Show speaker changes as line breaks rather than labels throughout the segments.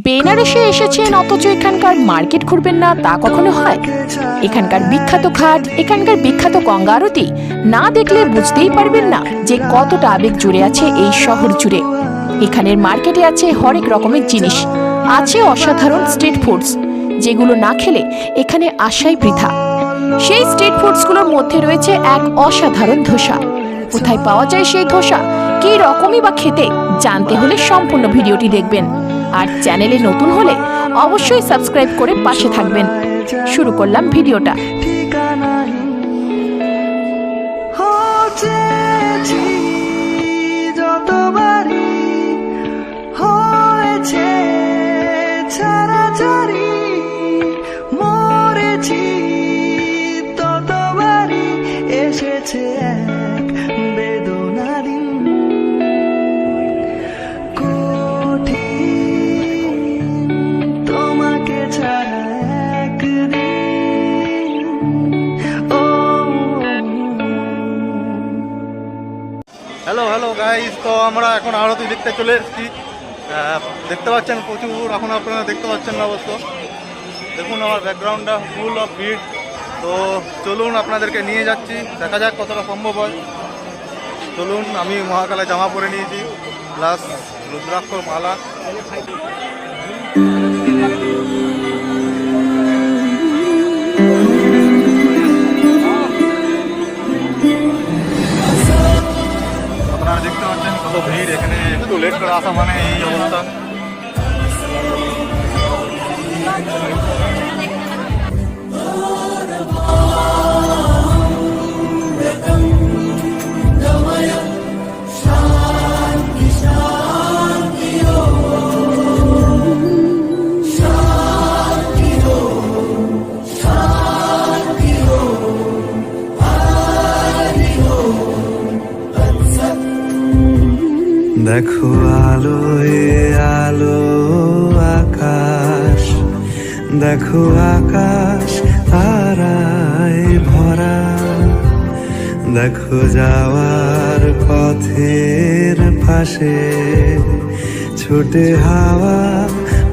বেনারসে এসেছেন অথচ এখানকার মার্কেট ঘুরবেন না, তা কখনো হয়? এখানকার বিখ্যাত ঘাট, এখানকার বিখ্যাত গঙ্গা আরতি না দেখলে বুঝতেই পারবেন না যে কতটা আবেগ জুড়ে আছে এই শহর জুড়ে। এখানের মার্কেটে আছে হরেক রকমের জিনিস, আছে অসাধারণ স্ট্রিট ফুডস, যেগুলো না খেলে এখানে আসাই বৃথা। সেই স্ট্রিট ফুডসগুলোর মধ্যে রয়েছে এক অসাধারণ ধোসা। কোথায় পাওয়া যায় সেই ধোসা, কী রকমই বা খেতে, জানতে হলে সম্পূর্ণ ভিডিওটি দেখবেন। আর চ্যানেলে নতুন হলে অবশ্যই সাবস্ক্রাইব করে পাশে থাকবেন। শুরু করলাম ভিডিওটা।
হ্যালো গাইস, তো আমরা এখন আরতি দেখতে চলে এসেছি। দেখতে পাচ্ছেন প্রচুর, এখন আপনারা দেখতে পাচ্ছেন না অবশ্য। দেখুন আমার ব্যাকগ্রাউন্ডটা ফুল অফ ভিড়। তো চলুন আপনাদেরকে নিয়ে যাচ্ছি, দেখা যাক কতটা সম্ভব হয়। চলুন, আমি মহাকালে জামা পরে নিয়েছি, প্লাস রুদ্রাক্ষ মালা। আপনারা দেখতে পাচ্ছেন কত ভিড় এখানে। একটু লেট করে আসা মানে এই অবস্থা।
দেখো আলোয় আলো আকাশ, দেখো আকাশ তারায় ভরা, দেখো যাওয়ার পথের পাশে ছোটে হাওয়া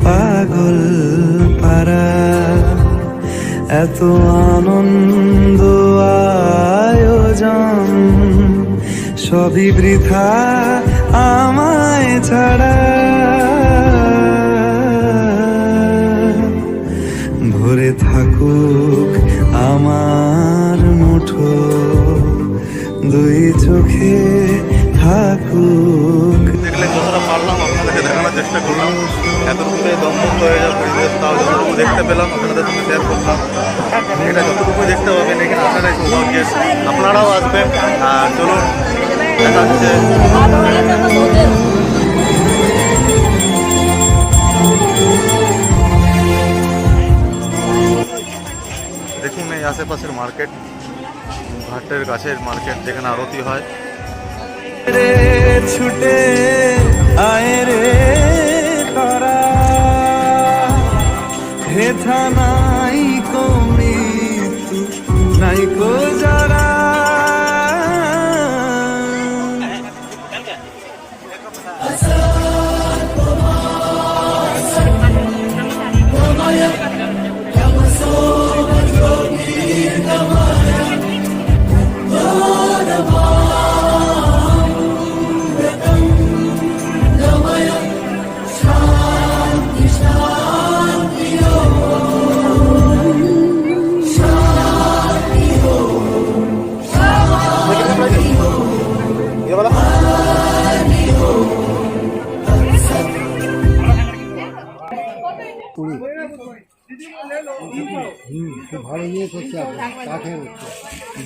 পাগল পারা। এত আনন্দ আয়োজন সবই বৃথা আমায় ছাড়া। ভরে থাকুক আমার মুঠো, দুই চোখে থাকুক।
দেখলে যতটা পারলাম আপনাদেরকে দেখানোর চেষ্টা করলাম। এতটুকুতে দমবন্ধ হয়ে যাওয়ার পরিবেশ, তাও যতটুকু দেখতে পেলাম আপনাদের সঙ্গে শেয়ার করলাম। এটা যতটুকু দেখতে পাবেন এখানে আসাটাই সৌভাগ্যের। আপনারাও আসবেন। আর চলুন দেখা হচ্ছে। দেখুন এই আশেপাশের মার্কেট, ঘাটের গাছের মার্কেট, যেখানে আরতি হয়।
ছুটে আয় রে তারা, হেথা নাই কমি নাই কো যারা।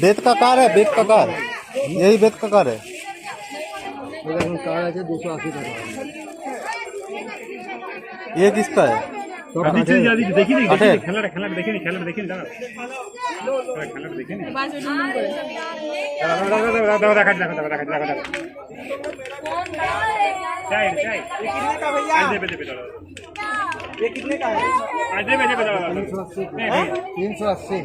बेत का कार है, बेत का कार, यही बेत का कार है।
कार है 280 টাকা।
ये किसका है?
ये कितने का है?
380।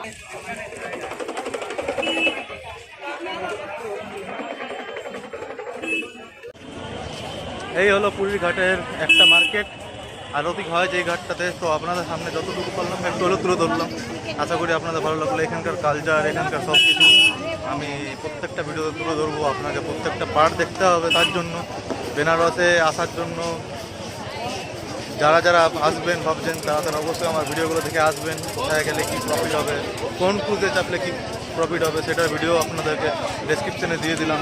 এই হলো পুরীর ঘাটের একটা মার্কেট, আরতিক হয় যেই ঘাটটাতে। তো আপনাদের সামনে যতটুকু পারলাম একটু হলো তুলে ধরলাম। আশা করি আপনাদের ভালো লাগলো। এখানকার কালচার, এখানকার সব কিছু আমি প্রত্যেকটা ভিডিওতে তুলে ধরবো। আপনাকে প্রত্যেকটা পার্ট দেখতে হবে। তার জন্য বেনারসে আসার জন্য যারা যারা আসবেন ভাবছেন তারা অবশ্যই আমার ভিডিওগুলো দেখে আসবেন। কোথায় গেলে কী প্রফিট হবে, কোন ক্রুজে চাপলে কী প্রফিট হবে, সেটার ভিডিও আপনাদেরকে ডেসক্রিপশনে দিয়ে দিলাম।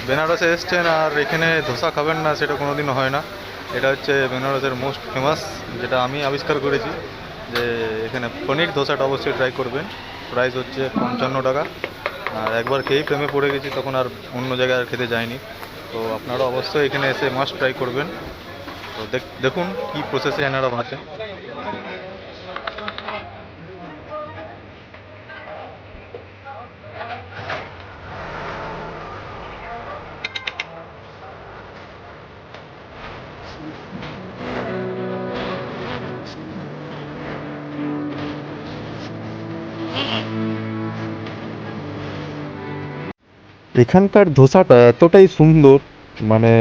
বেনারসে এসছেন আর এখানে ধোসা খাবেন না, সেটা কোনোদিনও হয় না। এটা হচ্ছে বেনারসের মোস্ট ফেমাস, যেটা আমি আবিষ্কার করেছি, যে এখানে পনির ধোসাটা অবশ্যই ট্রাই করবেন। প্রাইস হচ্ছে 55 টাকা। আর একবার খেয়েই প্রেমে পড়ে গেছি, তখন আর অন্য জায়গায় আর খেতে যায়নি। তো আপনারা অবশ্যই এখানে এসে মাস্ট ট্রাই করবেন। তো দেখুন কী প্রসেসে এনারা বানাচ্ছে।
এখানকার ধোসাটা এতটাই সুন্দর, মানে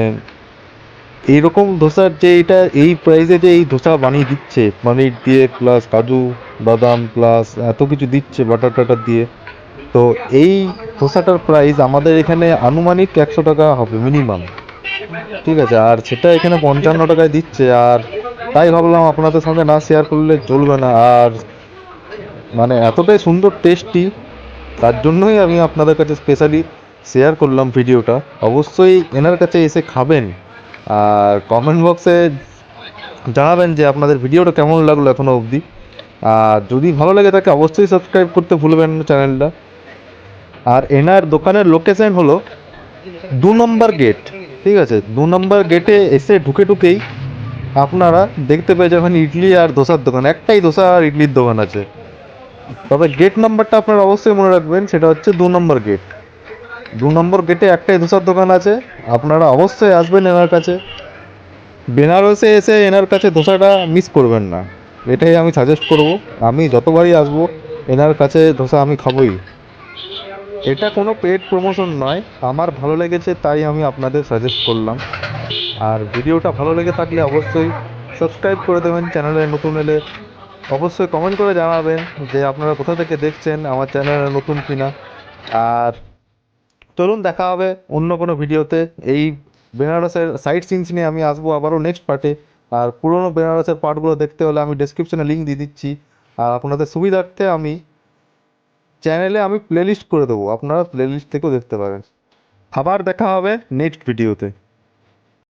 এইরকম ধোসার যে এটা এই প্রাইসে যে এই ধোসা বানিয়ে দিচ্ছে পনির দিয়ে প্লাস কাজু বাদাম প্লাস এত কিছু দিচ্ছে বাটার টাটার দিয়ে, তো এই ধোসাটার প্রাইস আমাদের এখানে আনুমানিক 100 টাকা হবে মিনিমাম। ঠিক আছে, আর সেটা এখানে 55 টাকায় দিচ্ছে। আর তাই ভাবলাম আপনাদের সঙ্গে না শেয়ার করলে চলবে না। আর মানে এতটাই সুন্দর টেস্টি, তার জন্যই আমি আপনাদের কাছে স্পেশালি শেয়ার করলাম ভিডিওটা। অবশ্যই এনার কাছে এসে খাবেন আর কমেন্ট বক্সে জানাবেন যে আপনাদের ভিডিওটা কেমন লাগলো এখনও অবধি। আর যদি ভালো লাগে তাকে অবশ্যই সাবস্ক্রাইব করতে ভুলবেন না চ্যানেলটা। আর এনার দোকানের লোকেশন হলো 2 নম্বর গেট। ঠিক আছে, 2 নম্বর গেটে এসে ঢুকেই আপনারা দেখতে পেয়ে যাবেন ইডলি আর ধোসার দোকান। একটাই ধোসা আর ইডলির দোকান আছে, তবে গেট নাম্বারটা আপনারা অবশ্যই মনে রাখবেন, সেটা হচ্ছে 2 নম্বর গেট। 2 নম্বর গেটে একটাই ধোসার দোকান আছে। আপনারা অবশ্যই আসবেন এনার কাছে। বেনারসে এসে এনার কাছে ধোসাটা মিস করবেন না, এটাই আমি সাজেস্ট করব। আমি যতবারই আসবো এনার কাছে ধোসা আমি খাবোই। এটা কোনো পেড প্রমোশন নয়, আমার ভালো লেগেছে তাই আমি আপনাদের সাজেস্ট করলাম। আর ভিডিওটা ভালো লেগে থাকলে অবশ্যই সাবস্ক্রাইব করে দেবেন। চ্যানেলে নতুন এলে অবশ্যই কমেন্ট করে জানাবেন যে আপনারা কোথা থেকে দেখছেন, আমার চ্যানেলে নতুন কিনা। আর চলুন দেখা হবে অন্য কোনো ভিডিওতে। এই বেনারসের সাইট সিনস নিয়ে আমি আসবো আবারও নেক্সট পার্টে। আর পুরোনো বেনারসের পার্টগুলো দেখতে হলে আমি ডেসক্রিপশনে লিঙ্ক দিয়ে দিচ্ছি। আর আপনাদের সুবিধার্থে আমি চ্যানেলে আমি প্লেলিস্ট করে দেবো, আপনারা প্লেলিস্ট থেকেও দেখতে পারেন। আবার দেখা হবে নেক্সট ভিডিওতে।